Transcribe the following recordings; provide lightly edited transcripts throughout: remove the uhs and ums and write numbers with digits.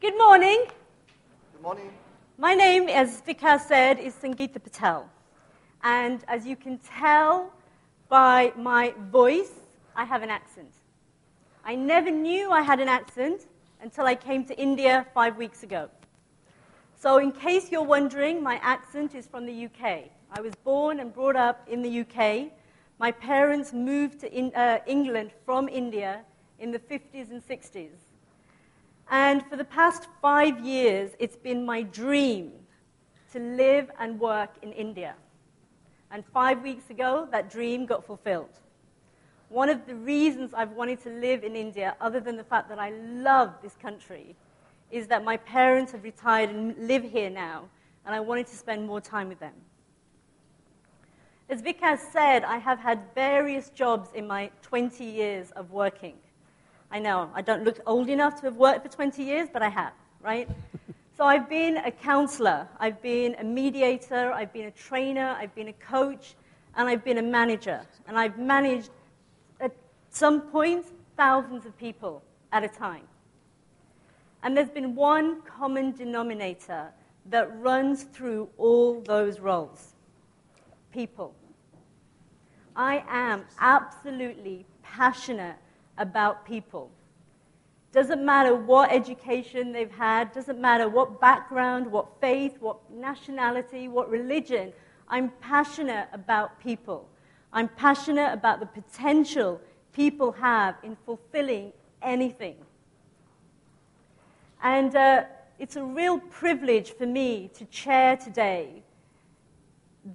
Good morning. Good morning. My name, as Vikas said, is Sangeeta Patel. And as you can tell by my voice, I have an accent. I never knew I had an accent until I came to India 5 weeks ago. So in case you're wondering, my accent is from the UK. I was born and brought up in the UK. My parents moved to England from India in the 50s and 60s. And for the past 5 years, it's been my dream to live and work in India. And 5 weeks ago, that dream got fulfilled. One of the reasons I've wanted to live in India, other than the fact that I love this country, is that my parents have retired and live here now, and I wanted to spend more time with them. As Vikas said, I have had various jobs in my 20 years of working. I know, I don't look old enough to have worked for 20 years, but I have, right? So I've been a counselor, I've been a mediator, I've been a trainer, I've been a coach, and I've been a manager. And I've managed, at some point, thousands of people at a time. And there's been one common denominator that runs through all those roles: people. I am absolutely passionate about people. Doesn't matter what education they've had, doesn't matter what background, what faith, what nationality, what religion. I'm passionate about people. I'm passionate about the potential people have in fulfilling anything. And it's a real privilege for me to chair today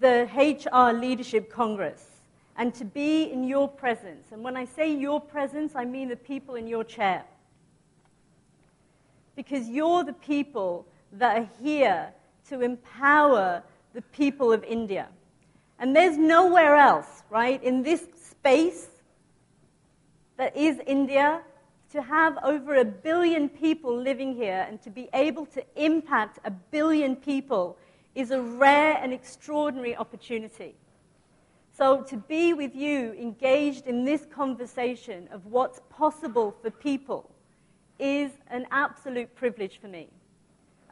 the HR Leadership Congress, and to be in your presence. And when I say your presence, I mean the people in your chair. Because you're the people that are here to empower the people of India. And there's nowhere else, right, in this space that is India, to have over 1 billion people living here and to be able to impact 1 billion people is a rare and extraordinary opportunity. So to be with you engaged in this conversation of what's possible for people is an absolute privilege for me.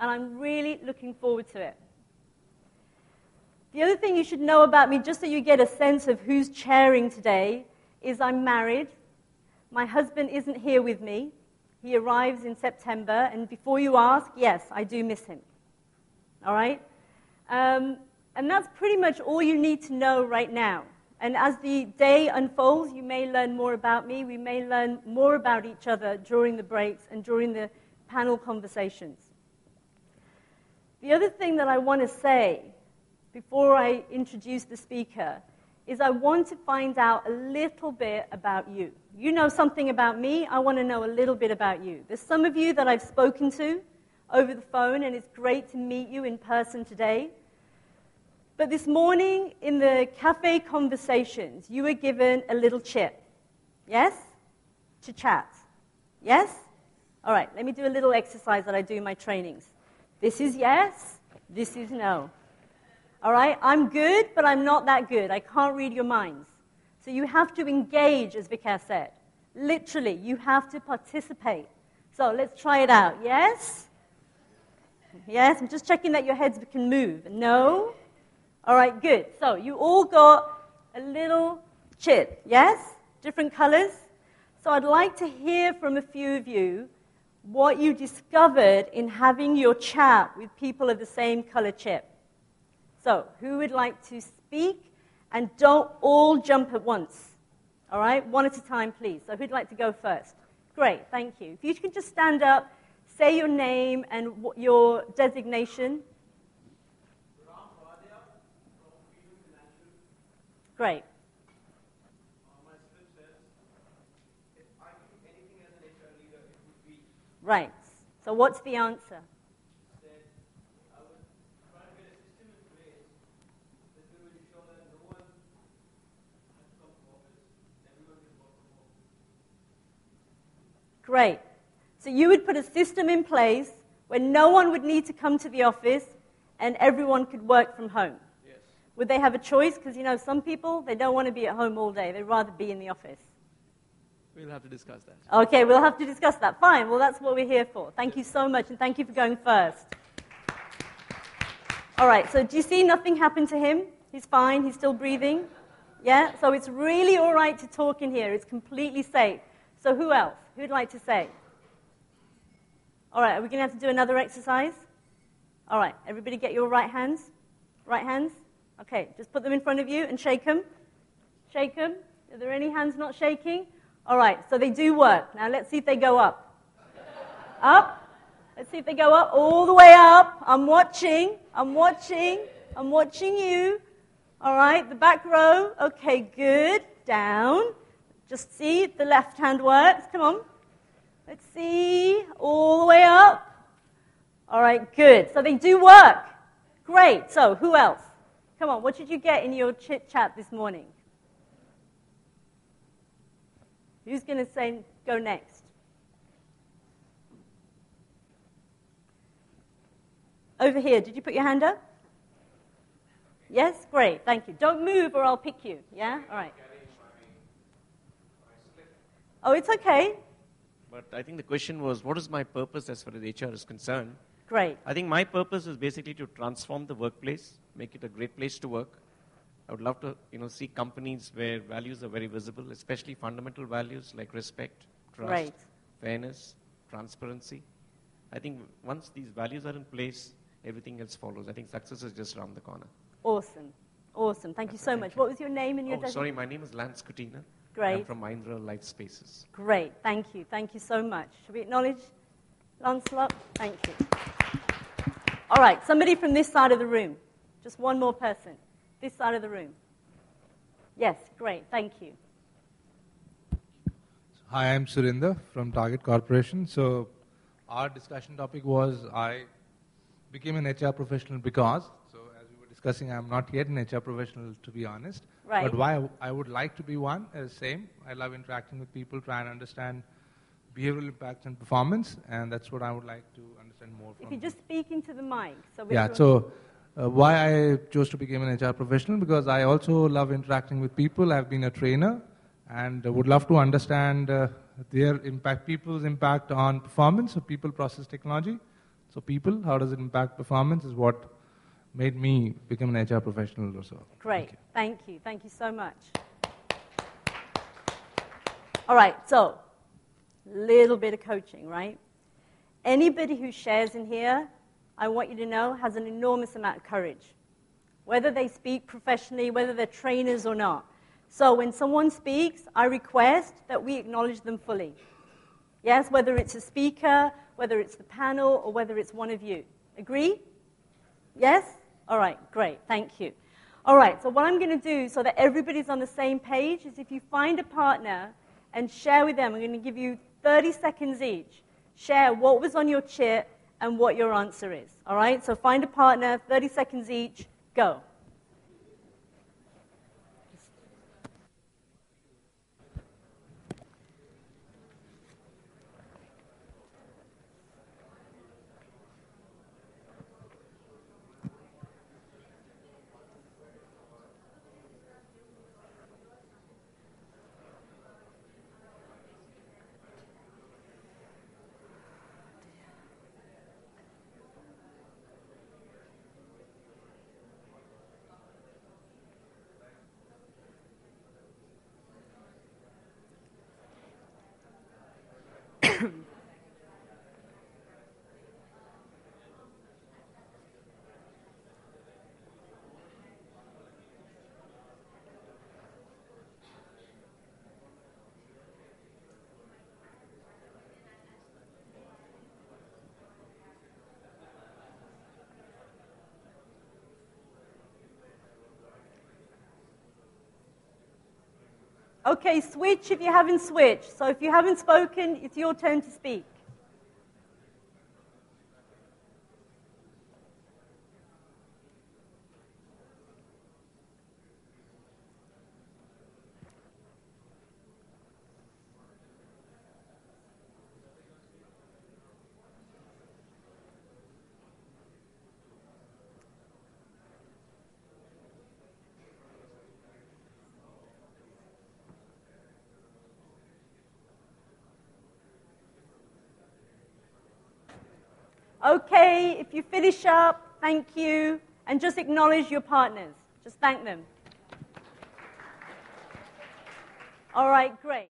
And I'm really looking forward to it. The other thing you should know about me, just so you get a sense of who's chairing today, is I'm married. My husband isn't here with me. He arrives in September. And before you ask, yes, I do miss him. All right? And that's pretty much all you need to know right now. And as the day unfolds, you may learn more about me. We may learn more about each other during the breaks and during the panel conversations. The other thing that I want to say before I introduce the speaker is I want to find out a little bit about you. You know something about me. I want to know a little bit about you. There's some of you that I've spoken to over the phone, and it's great to meet you in person today. But this morning, in the cafe conversations, you were given a little chip. Yes? To chat. Yes? All right, let me do a little exercise that I do in my trainings. This is yes, this is no. All right, I'm good, but I'm not that good. I can't read your minds. So you have to engage, as Vikas said. Literally, you have to participate. So let's try it out. Yes? Yes, I'm just checking that your heads can move. No? All right, good. So you all got a little chip, yes? Different colors. So I'd like to hear from a few of you what you discovered in having your chat with people of the same color chip. So who would like to speak? And don't all jump at once. All right, one at a time, please. So who'd like to go first? Great, thank you. If you can just stand up, say your name and your designation. Great. My script says, if I could do anything as an HR leader, it would be. Right. So what's the answer? That I would try to get a system in place that will ensure that no one has to come to office, everyone can work from home. Great. So you would put a system in place where no one would need to come to the office and everyone could work from home. Would they have a choice? Because, you know, some people, they don't want to be at home all day. They'd rather be in the office. We'll have to discuss that. Okay, we'll have to discuss that. Fine. Well, that's what we're here for. Thank you so much, and thank you for going first. All right, so do you see nothing happened to him? He's fine. He's still breathing. Yeah? So it's really all right to talk in here. It's completely safe. So who else? Who'd like to say? All right, are we going to have to do another exercise? All right, everybody get your right hands. Right hands? Okay, just put them in front of you and shake them. Shake them. Are there any hands not shaking? All right, so they do work. Now let's see if they go up. Up. Let's see if they go up. All the way up. I'm watching. I'm watching. I'm watching you. All right, the back row. Okay, good. Down. Just see if the left hand works. Come on. Let's see. All the way up. All right, good. So they do work. Great. So who else? Come on, what did you get in your chit-chat this morning? Who's going to say go next? Over here. Did you put your hand up? Yes? Great. Thank you. Don't move or I'll pick you. Yeah? All right. Oh, it's okay. But I think the question was, what is my purpose as far as HR is concerned? Great. I think my purpose is basically to transform the workplace, make it a great place to work. I would love to, see companies where values are very visible, especially fundamental values like respect, trust, Right. fairness, transparency. I think once these values are in place, everything else follows. I think success is just around the corner. Awesome. Awesome. Thank you so much. What was your name and your designation? Sorry, my name is Lance Kutina. Great. I'm from Mahindra Life Spaces. Great. Thank you. Thank you so much. Should we acknowledge Lancelot? Thank you. All right. Somebody from this side of the room. Just one more person. This side of the room. Yes. Great. Thank you. Hi, I'm Surinder from Target Corporation. So our discussion topic was I became an HR professional because, so as we were discussing, I'm not yet an HR professional, to be honest. Right. But why I would like to be one is same. I love interacting with people, try and understand behavioral impacts and performance, and that's what I would like to understand more from. If you just speak into the mic. Why I chose to become an HR professional, because I also love interacting with people. I've been a trainer and would love to understand their impact, people's impact on performance of people, process, technology. So people, how does it impact performance is what made me become an HR professional or so. Great. Thank you. Thank you so much. All right. So, little bit of coaching, right? Anybody who shares in here, I want you to know, has an enormous amount of courage. Whether they speak professionally, whether they're trainers or not. So when someone speaks, I request that we acknowledge them fully. Yes, whether it's a speaker, whether it's the panel, or whether it's one of you. Agree? Yes? All right, great. Thank you. All right, so what I'm going to do so that everybody's on the same page is if you find a partner and share with them, I'm going to give you 30 seconds each. Share what was on your chit and what your answer is. All right, so find a partner, 30 seconds each, go. Okay, switch if you haven't switched. So if you haven't spoken, it's your turn to speak. Okay, if you finish up, thank you. And just acknowledge your partners. Just thank them. All right, great.